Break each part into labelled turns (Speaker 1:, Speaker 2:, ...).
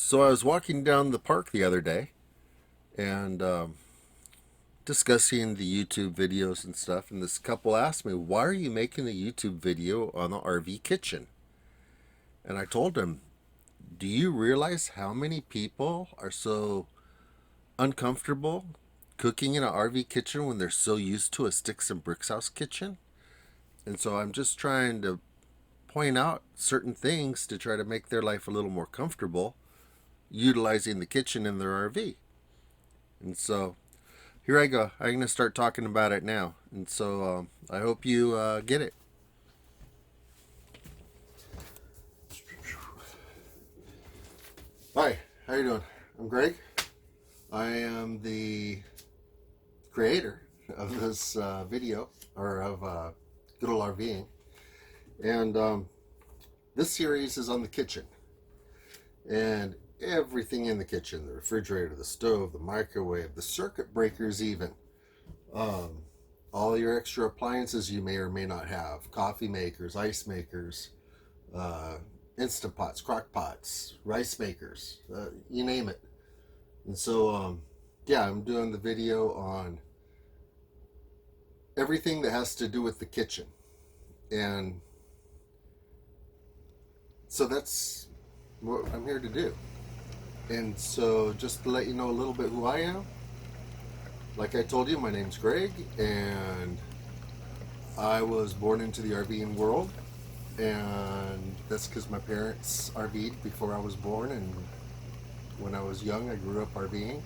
Speaker 1: So I was walking down the park the other day and discussing the YouTube videos and stuff, and this couple asked me, "Why are you making a YouTube video on the RV kitchen?" And I told them, "Do you realize how many people are so uncomfortable cooking in an RV kitchen when they're so used to a sticks and bricks house kitchen?" And so I'm just trying to point out certain things to try to make their life a little more comfortable utilizing the kitchen in their RV. And so here I go. I'm going to start talking about it now. And so I hope you get it. Hi, how you doing? I'm Greg. I am the creator of this video, or of Good Old RVing. And this series is on the kitchen. And everything in the kitchen, the refrigerator, the stove, the microwave, the circuit breakers even. All your extra appliances you may or may not have. Coffee makers, ice makers, Instant Pots, crock pots, rice makers, you name it. And so, yeah, I'm doing the video on everything that has to do with the kitchen. And so that's what I'm here to do. And so just to let you know a little bit who I am, like I told you, my name's Greg, and I was born into the RVing world, and that's because my parents RV'd before I was born, and when I was young I grew up RVing,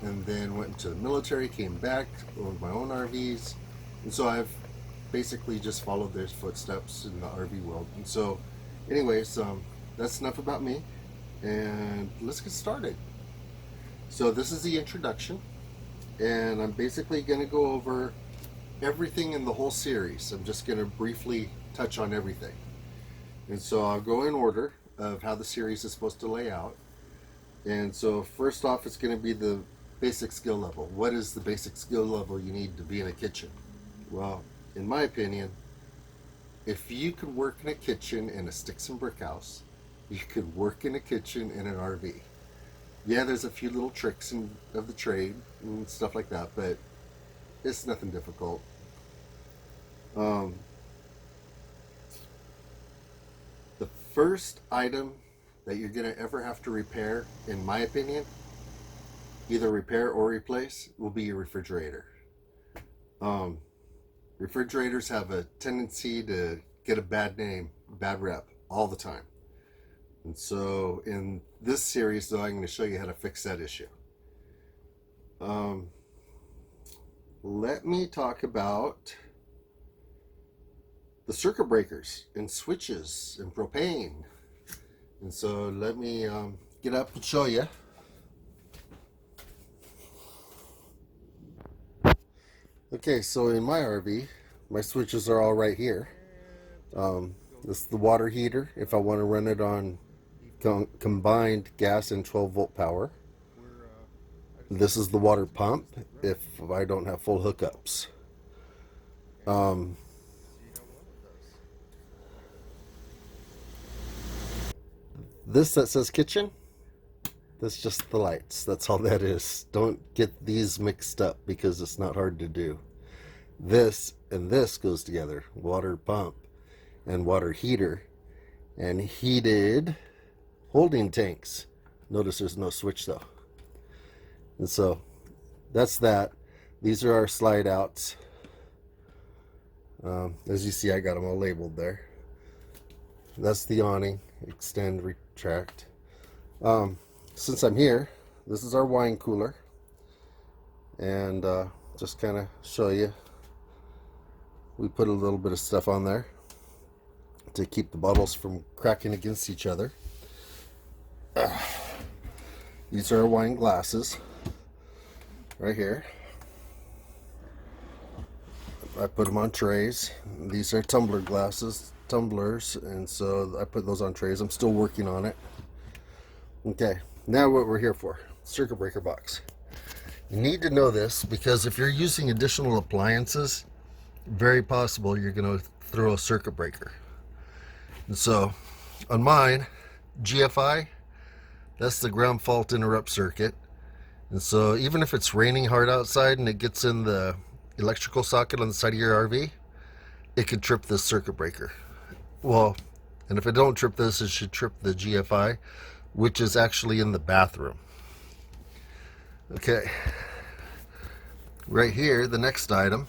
Speaker 1: and then went into the military, came back, owned my own RVs, and so I've basically just followed their footsteps in the RV world. And so anyways, that's enough about me, and let's get started. So this is the introduction, and I'm basically going to go over everything in the whole series. I'm just going to briefly touch on everything. And so I'll go in order of how the series is supposed to lay out. And so first off, it's going to be the basic skill level. What is the basic skill level you need to be in a kitchen? Well, in my opinion, if you could work in a kitchen in a sticks and brick house, you could work in a kitchen in an RV. Yeah, there's a few little tricks of the trade and stuff like that, but it's nothing difficult. The first item that you're going to ever have to repair, in my opinion, either repair or replace, will be your refrigerator. Refrigerators have a tendency to get a bad name, bad rep, all the time. And so in this series, though, I'm going to show you how to fix that issue. Let me talk about the circuit breakers and switches and propane. And so let me get up and show you. Okay, so in my RV, my switches are all right here. This is the water heater if I want to run it on combined gas and 12-volt power. This is the water pump if I don't have full hookups. This that says kitchen, that's just the lights. That's all that is. Don't get these mixed up because it's not hard to do. This and this goes together. Water pump and water heater and heated holding tanks. Notice there's no switch though. And so that's that. These are our slide outs. As you see, I got them all labeled there. That's the awning, extend, retract. Since I'm here, this is our wine cooler, and just kind of show you, we put a little bit of stuff on there to keep the bottles from cracking against each other. These are our wine glasses right here. I put them on trays. These are tumblers, and so I put those on trays. I'm still working on it. Okay, now what we're here for, circuit breaker box. You need to know this because if you're using additional appliances, very possible you're going to throw a circuit breaker. And so on mine, GFI, That's the ground fault interrupt circuit. And so even if it's raining hard outside and it gets in the electrical socket on the side of your RV, it could trip this circuit breaker. Well, and if it don't trip this, it should trip the GFI, which is actually in the bathroom. Okay, right here, the next item,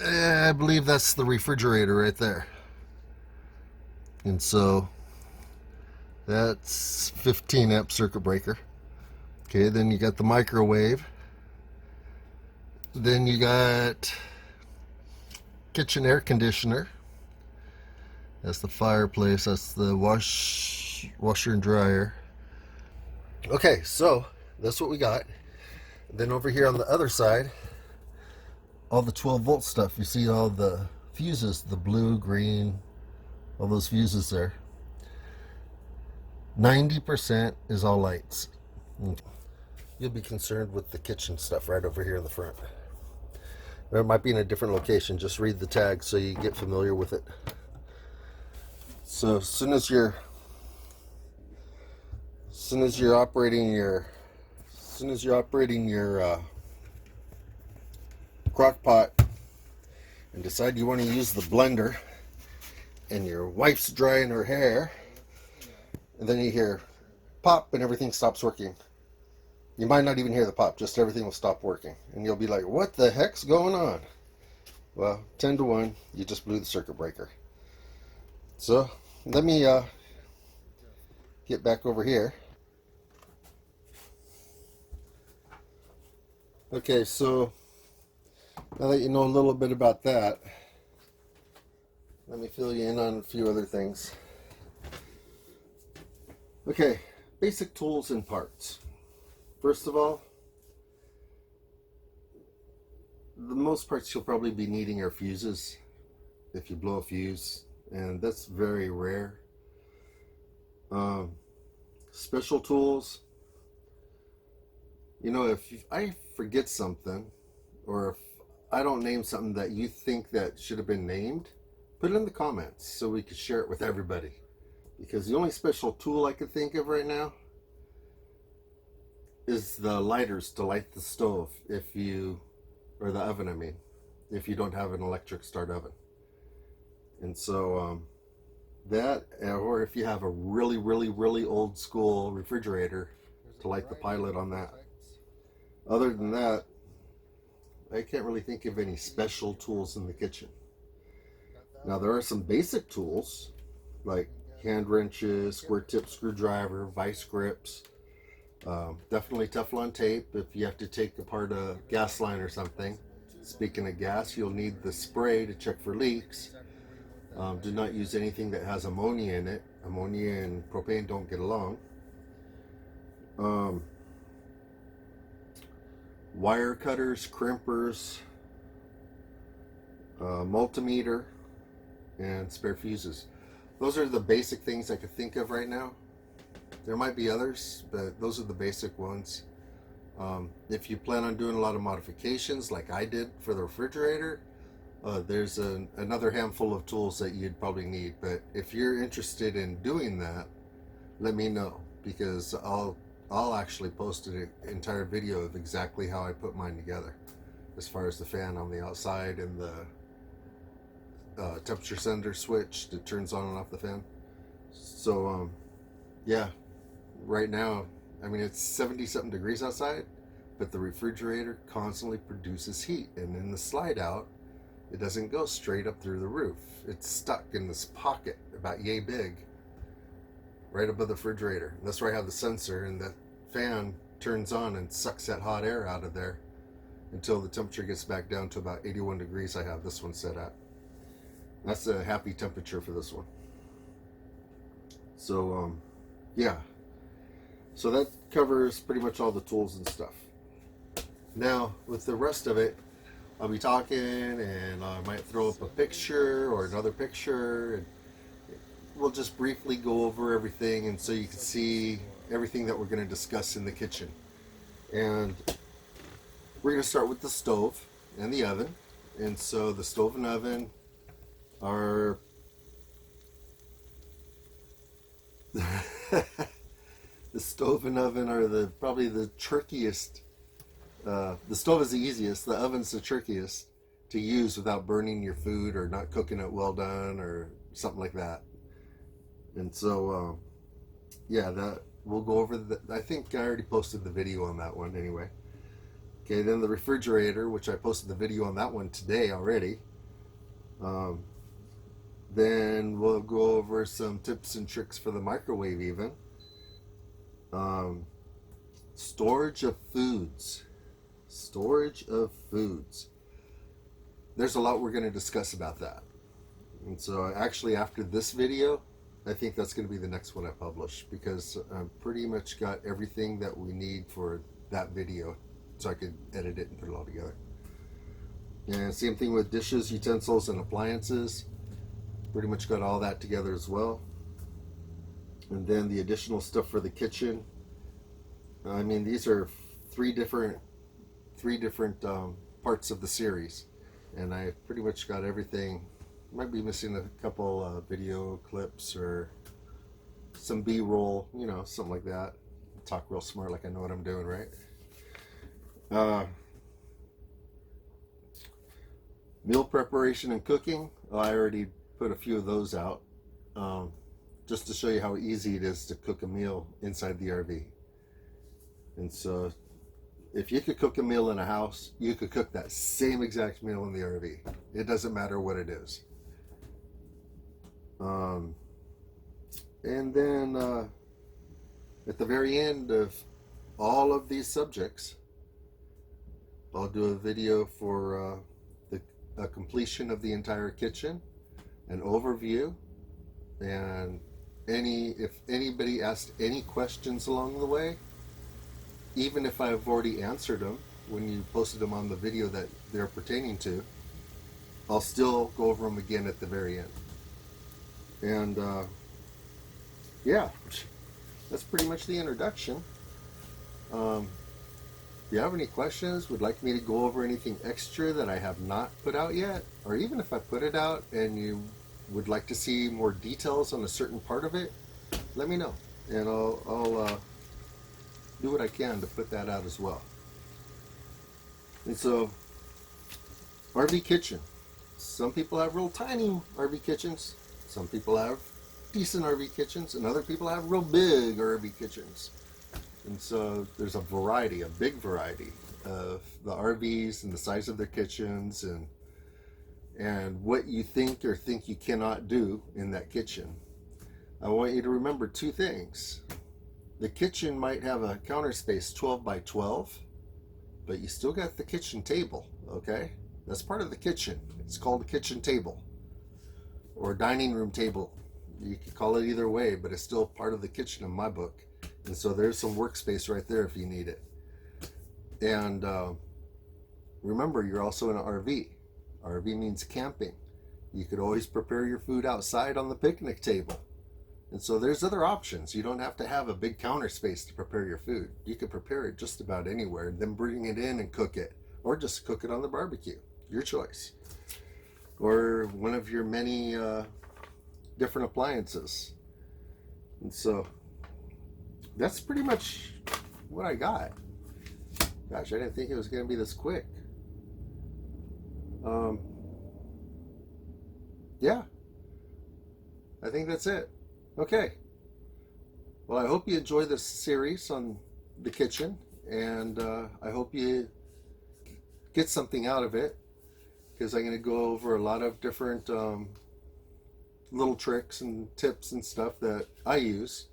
Speaker 1: I believe that's the refrigerator right there. And so that's 15 amp circuit breaker. Okay, then you got the microwave. Then you got kitchen air conditioner. That's the fireplace. That's the washer and dryer. Okay, so that's what we got. Then over here on the other side, all the 12 volt stuff. You see all the fuses, the blue, green, all those fuses there. 90% is all lights. You'll be concerned with the kitchen stuff right over here in the front. Or it might be in a different location. Just read the tag so you get familiar with it. So as soon as you're operating your crock pot and decide you want to use the blender, and your wife's drying her hair, and then you hear pop and everything stops working. You might not even hear the pop, just everything will stop working. And you'll be like, what the heck's going on? Well, 10 to 1, you just blew the circuit breaker. So, let me get back over here. Okay, so now that you know a little bit about that, let me fill you in on a few other things. Okay, basic tools and parts. First of all, the most parts you'll probably be needing are fuses, if you blow a fuse, and that's very rare. Special tools, you know, if I forget something, or if I don't name something that you think that should have been named, put it in the comments so we could share it with everybody. Because the only special tool I could think of right now is the lighters to light the stove, or the oven, I mean, if you don't have an electric start oven. And so that, or if you have a really, really, really old school refrigerator, to light the pilot on that. Other than that, I can't really think of any special tools in the kitchen. Now there are some basic tools like hand wrenches, square tip screwdriver, vice grips, definitely Teflon tape if you have to take apart a gas line or something. Speaking of gas, you'll need the spray to check for leaks. Do not use anything that has ammonia in it. Ammonia and propane don't get along. Wire cutters, crimpers, multimeter, and spare fuses. Those are the basic things I could think of right now. There might be others, but those are the basic ones. If you plan on doing a lot of modifications like I did for the refrigerator, there's another handful of tools that you'd probably need. But if you're interested in doing that, let me know, because I'll actually post an entire video of exactly how I put mine together, as far as the fan on the outside and the temperature sender switch that turns on and off the fan. So yeah, right now, I mean, it's 70 something degrees outside, but the refrigerator constantly produces heat, and in the slide out, it doesn't go straight up through the roof. It's stuck in this pocket about yay big right above the refrigerator. And that's where I have the sensor, and the fan turns on and sucks that hot air out of there until the temperature gets back down to about 81 degrees. I have this one set at. That's a happy temperature for this one. So yeah, so that covers pretty much all the tools and stuff. Now with the rest of it, I'll be talking, and I might throw up a picture or another picture, and we'll just briefly go over everything, and so you can see everything that we're going to discuss in the kitchen. And we're going to start with the stove and the oven. And so the stove and oven are The stove and oven are probably the trickiest. The stove is the easiest. The oven's the trickiest to use without burning your food or not cooking it well done or something like that. And so, yeah, that we'll go over I think I already posted the video on that one anyway. Okay, then the refrigerator, which I posted the video on that one today already. Then we'll go over some tips and tricks for the microwave even. Storage of foods. Storage of foods. There's a lot we're going to discuss about that. And so actually after this video, I think that's going to be the next one I publish, because I've pretty much got everything that we need for that video, so I could edit it and put it all together. And same thing with dishes, utensils, and appliances. Pretty much got all that together as well. And then the additional stuff for the kitchen. I mean, these are three different parts of the series, and I pretty much got everything. Might be missing a couple video clips or some B-roll, you know, something like that. Talk real smart like I know what I'm doing, right? Meal preparation and cooking. I already put a few of those out, just to show you how easy it is to cook a meal inside the RV. And so if you could cook a meal in a house, you could cook that same exact meal in the RV. It doesn't matter what it is. And then at the very end of all of these subjects, I'll do a video for a completion of the entire kitchen, an overview, and if anybody asked any questions along the way, even if I've already answered them when you posted them on the video that they're pertaining to, I'll still go over them again at the very end. And yeah, that's pretty much the introduction. If you have any questions, would like me to go over anything extra that I have not put out yet, or even if I put it out and you would like to see more details on a certain part of it, let me know, and I'll do what I can to put that out as well. And so, RV kitchen. Some people have real tiny RV kitchens. Some people have decent RV kitchens, and other people have real big RV kitchens. And so there's a variety, a big variety of the RVs and the size of their kitchens, and what you think or think you cannot do in that kitchen. I want you to remember two things. The kitchen might have a counter space 12 by 12, but you still got the kitchen table, okay? That's part of the kitchen. It's called a kitchen table or a dining room table. You could call it either way, but it's still part of the kitchen in my book. And so there's some workspace right there if you need it. And remember, you're also in an RV. RV means camping. You could always prepare your food outside on the picnic table. And so there's other options. You don't have to have a big counter space to prepare your food. You can prepare it just about anywhere, then bring it in and cook it, or just cook it on the barbecue. Your choice. Or one of your many different appliances. And so that's pretty much what I got. Gosh, I didn't think it was going to be this quick. Yeah, I think that's it. Okay. Well, I hope you enjoy this series on the kitchen, and I hope you get something out of it, because I'm going to go over a lot of different little tricks and tips and stuff that I use,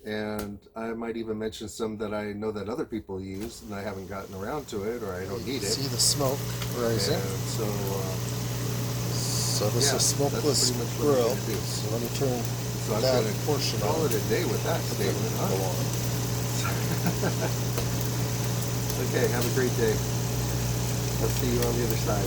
Speaker 1: and I might even mention some that I know that other people use and I haven't gotten around to it, or I don't need it.
Speaker 2: See the smoke rising.
Speaker 1: So
Speaker 2: this is smokeless grill. So let me turn that portion on.
Speaker 1: Call it a day with that statement, huh? Okay, have a great day. I'll see you on the other side.